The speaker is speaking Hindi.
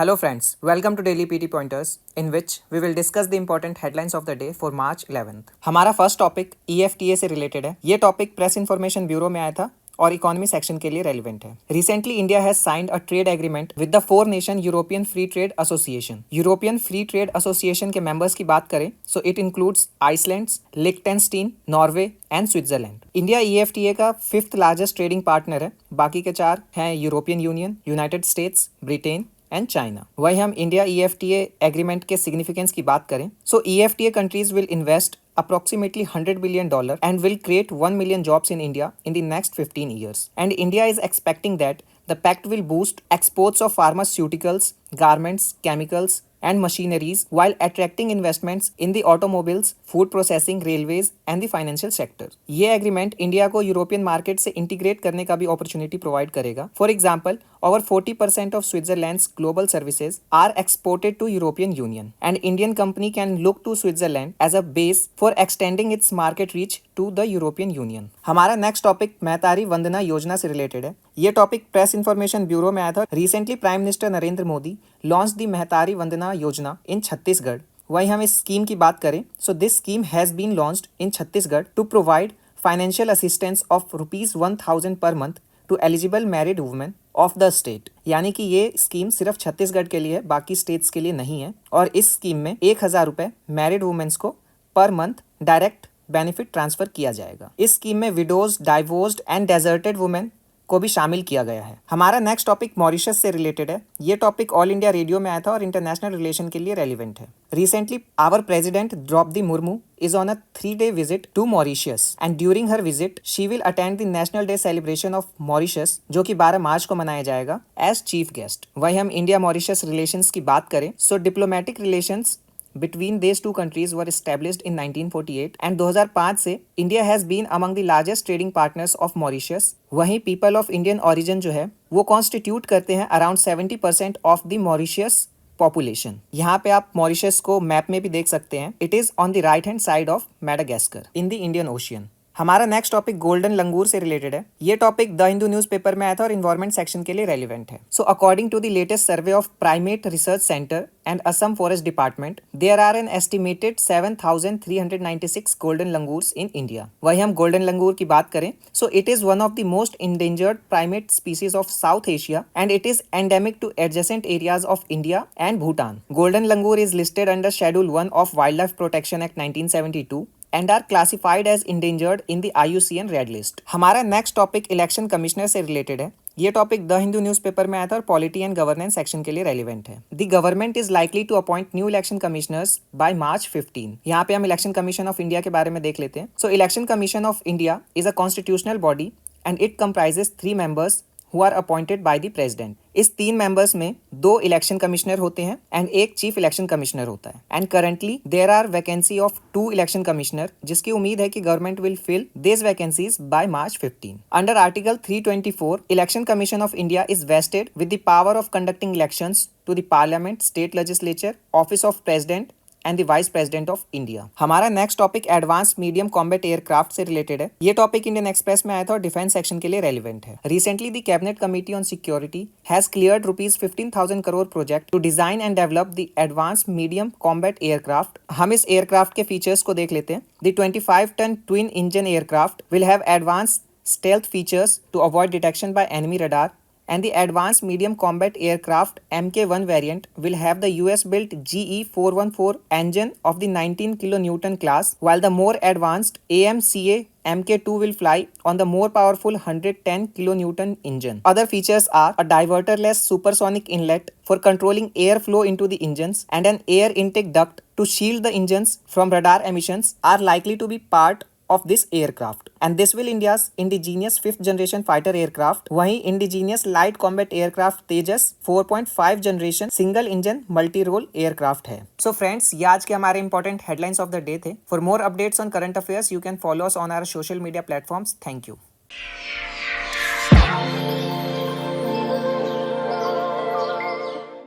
Hello friends, welcome to Daily PT Pointers in which we will discuss the important headlines of the day for March 11th. हमारा फर्स्ट टॉपिक EFTA से रिलेटेड है। ये टॉपिक प्रेस इन्फॉर्मेशन ब्यूरो में आया था और इकोनॉमी सेक्शन के लिए रेलिवेंट है। Recently India has signed a trade agreement with the 4 nation European free trade association. European free trade association के मेंबर्स की बात करें सो इट इंक्लूड्स आइसलैंड, लिechtenstein, Norway and Switzerland. India EFTA का 5th लार्जेस्ट ट्रेडिंग पार्टनर है। बाकी के 4 हैं European union, United states, Britain and China. वही हम इंडिया EFTA एग्रीमेंट के सिग्निफिकेंस की बात करें सो EFTA countries will invest approximately $100 billion and will create 1 million jobs in India in the next 15 years. And India is expecting that the pact will boost exports of pharmaceuticals, garments, chemicals, and machineries while attracting investments in the automobiles, food processing, railways and the financial sector. ये एग्रीमेंट इंडिया को यूरोपियन मार्केट से इंटीग्रेट करने का भी अपॉर्चुनिटी प्रोवाइड करेगा। For example, over 40% of Switzerland's global services are exported to European Union, and Indian company can look to Switzerland as a base for extending its market reach to the European Union. हमारा नेक्स्ट टॉपिक महतारी वंदना योजना से रिलेटेड है। ये टॉपिक प्रेस इन्फॉर्मेशन ब्यूरो में आया था। Recently prime minister Narendra Modi launch दी महतारी वंदना योजना इन छत्तीसगढ़। वही हम इस स्कीम की बात करें so this scheme has been launched in Chhattisgarh to provide financial assistance of ₹1,000 per month to eligible married women of the state. यानी कि ये स्कीम सिर्फ छत्तीसगढ़ के लिए है, बाकी स्टेट्स के लिए नहीं है। और इस स्कीम में ₹1,000 मैरिड वुमेन्स को per month direct benefit transfer किया जाएगा। इस स्कीम में widows, divorced and deserted women को भी शामिल किया गया है। हमारा नेक्स्ट टॉपिक मॉरिशस से रिलेटेड है। ये टॉपिक ऑल इंडिया रेडियो में आया था और इंटरनेशनल रिलेशन के लिए रेलिवेंट है। Recently our president Droupadi Murmu is on a 3-day visit to Mauritius and during her visit she will attend the National Day celebration of Mauritius जो कि 12 मार्च को मनाया जाएगा as chief guest। वही हम इंडिया मॉरिशस रिलेशंस की बात करें so diplomatic relations between these two countries were established in 1948 and 2005 से India has been among the largest trading partners of Mauritius। वहीं people of Indian origin जो है वो constitute करते हैं around 70% of the Mauritius population. यहाँ पे आप मॉरिशस को मैप में भी देख सकते हैं। It is on the right hand side of Madagascar in the Indian ocean. हमारा नेक्स्ट टॉपिक गोल्डन लंगूर से रिलेटेड है। ये टॉपिक द हिंदू न्यूज़पेपर में आया था और इन्वायरमेंट सेक्शन के लिए रेलिवेंट है। So according to the latest survey of primate research centre and Assam forest department there are an estimated 7,396 golden langurs in India. वही हम गोल्डन लंगूर की बात करें so it is one of the most endangered primate species of South Asia and it is endemic to adjacent areas of India and Bhutan. Golden langur is listed under schedule 1 of wild life protection act 1972 and are classified as endangered in the IUCN red list. हमारा नेक्स्ट टॉपिक इलेक्शन कमिश्नर से रिलेटेड है। ये टॉपिक द हिंदू न्यूज़पेपर में आया था और पॉलिटी एंड गवर्नेंस सेक्शन के लिए रेलिवेंट है। The government is likely to appoint new election commissioners by March 15। यहाँ पे हम इलेक्शन कमीशन ऑफ इंडिया के बारे में देख लेते हैं। So election commission of India is a constitutional body and it comprises 3 members who are appointed by the president। इस 3 मेंबर्स में 2 इलेक्शन कमिश्नर होते हैं एंड 1 चीफ इलेक्शन कमिश्नर होता है। And currently there are vacancy of 2 election commissioner जिसकी उम्मीद है कि government will fill this vacancies by March 15। Under article 324 election commission of India is vested with the power of conducting elections to the parliament, state legislature, office of president and the vice president of India. हमारा next topic advance medium combat aircraft से रिलेटेड है। ये टॉपिक इंडियन एक्सप्रेस में आया था और डिफेंस सेक्शन के लिए रेलिवेंट है। Recently the cabinet committee on security has cleared ₹15,000 crore project to design and develop the advance medium combat aircraft. हम इस एयरक्राफ्ट के फीचर्स को देख लेते हैं। The 25-ton twin engine aircraft will have advance stealth features to avoid detection by enemy radar, and the advanced medium combat aircraft Mk1 variant will have the US-built GE414 engine of the 19 kilonewton class, while the more advanced AMCA Mk2 will fly on the more powerful 110 kilonewton engine. Other features are a diverterless supersonic inlet for controlling airflow into the engines and an air intake duct to shield the engines from radar emissions are likely to be part of this aircraft, and this will India's indigenous 5th generation fighter aircraft। वहीं indigenous light combat aircraft तेजस 4.5 generation single engine multi role aircraft है। So friends, ये आज के हमारे important headlines of the day थे। For more updates on current affairs, you can follow us on our social media platforms। Thank you।